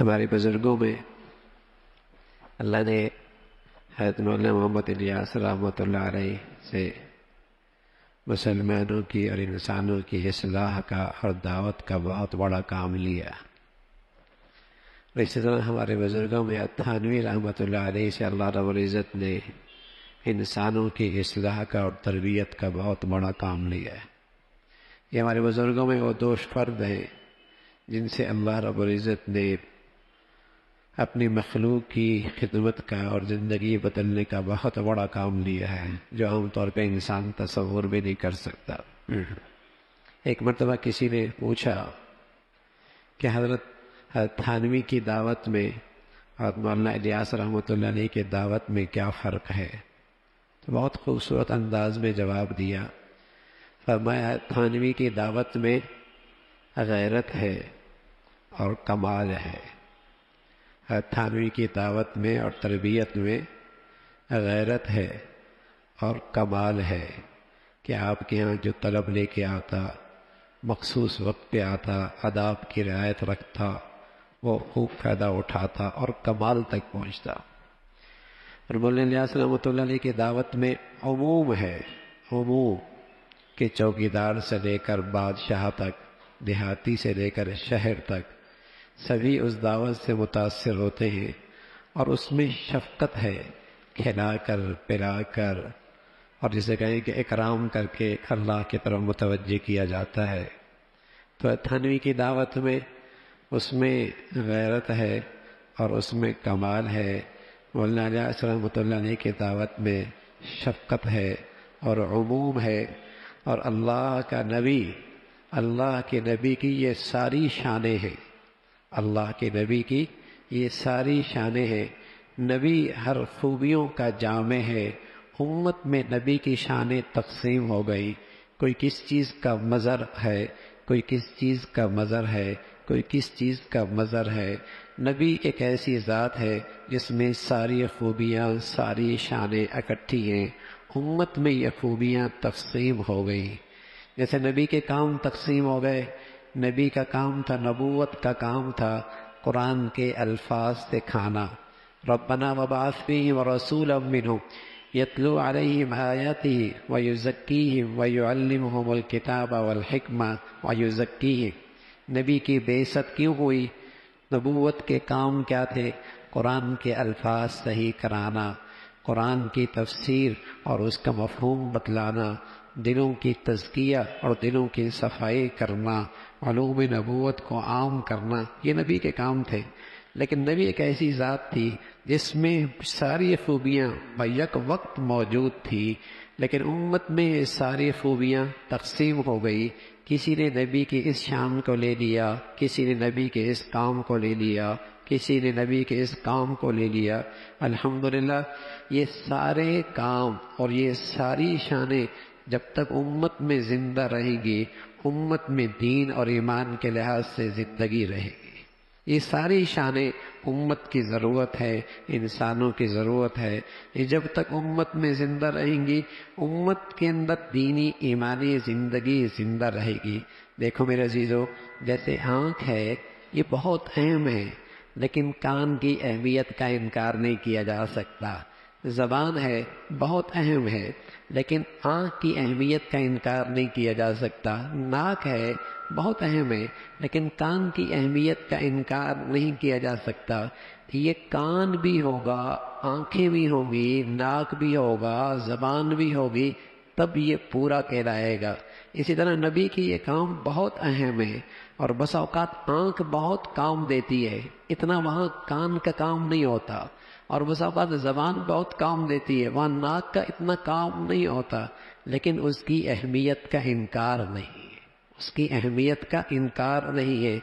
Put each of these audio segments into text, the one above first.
ہمارے بزرگوں میں اللہ نے حضرت مولانا محمد الیاس رحمۃ اللہ علیہ سے مسلمانوں کی اور انسانوں کی اصلاح کا اور دعوت کا بہت بڑا کام لیا۔ اسی طرح ہمارے بزرگوں میں تھانوی رحمۃ اللہ علیہ سے اللہ رب العزت نے انسانوں کی اصلاح کا اور تربیت کا بہت بڑا کام لیا ہے۔ یہ ہمارے بزرگوں میں وہ دو فرد ہیں جن سے اللہ رب العزت نے اپنی مخلوق کی خدمت کا اور زندگی بدلنے کا بہت بڑا کام لیا ہے، جو عام طور پہ انسان تصور بھی نہیں کر سکتا۔ ایک مرتبہ کسی نے پوچھا کہ حضرت تھانوی کی دعوت میں اور مولانا الیاس رحمۃ اللہ علیہ کی دعوت میں کیا فرق ہے؟ تو بہت خوبصورت انداز میں جواب دیا، فرمایا تھانوی کی دعوت میں غیرت ہے اور کمال ہے۔ تھانوی کی دعوت میں اور تربیت میں غیرت ہے اور کمال ہے کہ آپ کے ہاں جو طلب لے کے آتا، مخصوص وقت پہ آتا، آداب کی رعایت رکھتا، وہ خوب فائدہ اٹھاتا اور کمال تک پہنچتا۔ اور مولانا الیاس رحمۃ اللہ علیہ کی دعوت میں عموم ہے، عموم کہ چوکیدار سے لے کر بادشاہ تک، دیہاتی سے لے کر شہر تک سبھی اس دعوت سے متاثر ہوتے ہیں، اور اس میں شفقت ہے، کھلا کر پلا کر اور جسے کہیں کہ اکرام کر کے اللہ کی طرف متوجہ کیا جاتا ہے۔ تو تھانوی کی دعوت میں اس میں غیرت ہے اور اس میں کمال ہے، مولانا الیاس رحمۃ اللہ علیہ کی دعوت میں شفقت ہے اور عموم ہے، اور اللہ کا نبی، اللہ کے نبی کی یہ ساری شانیں ہیں، اللہ کے نبی کی یہ ساری شانیں ہیں۔ نبی ہر خوبیوں کا جامع ہے۔ امت میں نبی کی شانیں تقسیم ہو گئی، کوئی کس چیز کا مظہر ہے، کوئی کس چیز کا مظہر ہے، کوئی کس چیز کا مظہر ہے۔ نبی ایک ایسی ذات ہے جس میں ساری خوبیاں، ساری شانیں اکٹھی ہیں۔ امت میں یہ خوبیاں تقسیم ہو گئی، جیسے نبی کے کام تقسیم ہو گئے۔ نبی کا کام تھا، نبوت کا کام تھا قرآن کے الفاظ سے کھانا، ربنا وبعث فیہم رسولا منہم یتلو علیہم آیاتہ ویزکیہم ویعلمہم الکتاب والحکمہ ویزکیہم۔ نبی کی بعثت کیوں ہوئی؟ نبوت کے کام کیا تھے؟ قرآن کے الفاظ صحیح کرانا، قرآن کی تفسیر اور اس کا مفہوم بتلانا، دلوں کی تزکیہ اور دلوں کی صفائی کرنا، علوم نبوت کو عام کرنا، یہ نبی کے کام تھے۔ لیکن نبی ایک ایسی ذات تھی جس میں ساری خوبیاں بیک وقت موجود تھی، لیکن امت میں یہ ساری خوبیاں تقسیم ہو گئی۔ کسی نے نبی کی اس شان کو لے لیا، کسی نے نبی کے اس کام کو لے لیا، کسی نے نبی کے اس کام کو لے لیا۔ الحمدللہ یہ سارے کام اور یہ ساری شانیں جب تک امت میں زندہ رہیں گی، امت میں دین اور ایمان کے لحاظ سے زندگی رہے گی۔ یہ ساری شانیں امت کی ضرورت ہے، انسانوں کی ضرورت ہے۔ یہ جب تک امت میں زندہ رہیں گی، امت کے اندر دینی ایمانی زندگی زندہ رہے گی۔ دیکھو میرے عزیزو، جیسے آنکھ ہے یہ بہت اہم ہے، لیکن کان کی اہمیت کا انکار نہیں کیا جا سکتا۔ زبان ہے بہت اہم ہے، لیکن آنکھ کی اہمیت کا انکار نہیں کیا جا سکتا۔ ناک ہے بہت اہم ہے، لیکن کان کی اہمیت کا انکار نہیں کیا جا سکتا۔ یہ کان بھی ہوگا، آنکھیں بھی ہوں گی، ناک بھی ہوگا، زبان بھی ہوگی، تب یہ پورا کہلائے گا۔ اسی طرح نبی کی یہ کام بہت اہم ہے، اور بس اوقات آنکھ بہت کام دیتی ہے، اتنا وہاں کان کا کام نہیں ہوتا، اور بس اوقات زبان بہت کام دیتی ہے، وہاں ناک کا اتنا کام نہیں ہوتا، لیکن اس کی اہمیت کا انکار نہیں ہے، اس کی اہمیت کا انکار نہیں ہے۔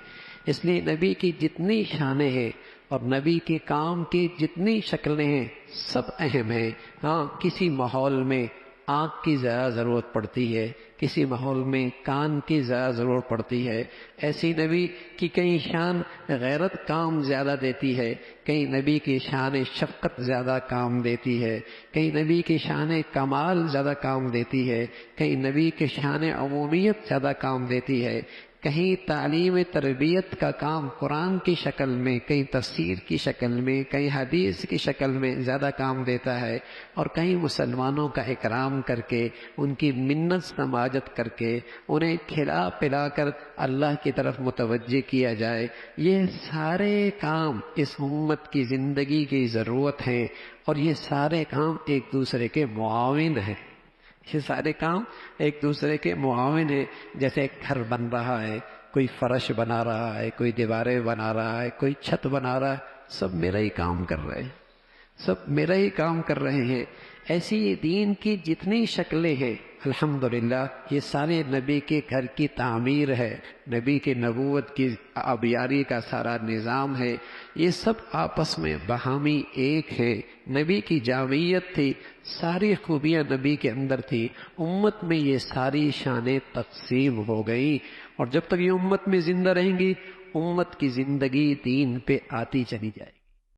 اس لیے نبی کی جتنی شانیں ہیں اور نبی کے کام کی جتنی شکلیں ہیں سب اہم ہیں۔ ہاں کسی ماحول میں آنکھ کی زیادہ ضرورت پڑتی ہے، کسی ماحول میں کان کی زیادہ ضرورت پڑتی ہے۔ ایسی نبی کی کئی شان غیرت کام زیادہ دیتی ہے، کئی نبی کی شان شفقت زیادہ کام دیتی ہے، کئی نبی کی شان کمال زیادہ کام دیتی ہے، کئی نبی کی شان عمومیت زیادہ کام دیتی ہے، کہیں تعلیم تربیت کا کام قرآن کی شکل میں، کہیں تفسیر کی شکل میں، کہیں حدیث کی شکل میں زیادہ کام دیتا ہے، اور کہیں مسلمانوں کا اکرام کر کے، ان کی منت سماجت کر کے، انہیں کھلا پلا کر اللہ کی طرف متوجہ کیا جائے۔ یہ سارے کام اس امت کی زندگی کی ضرورت ہیں، اور یہ سارے کام ایک دوسرے کے معاون ہیں۔ یہ سارے کام ایک دوسرے کے معاون ہیں۔ جیسے ایک گھر بن رہا ہے، کوئی فرش بنا رہا ہے، کوئی دیواریں بنا رہا ہے، کوئی چھت بنا رہا ہے، سب میرا ہی کام کر رہے ہیں، سب میرا ہی کام کر رہے ہیں۔ ایسی دین کی جتنی شکلیں ہیں الحمدللہ یہ سارے نبی کے گھر کی تعمیر ہے، نبی کے نبوت کی آبیاری کا سارا نظام ہے۔ یہ سب آپس میں باہمی ایک ہے۔ نبی کی جامعیت تھی، ساری خوبیاں نبی کے اندر تھی، امت میں یہ ساری شانیں تقسیم ہو گئی، اور جب تک یہ امت میں زندہ رہیں گی، امت کی زندگی دین پہ آتی چلی جائے گی۔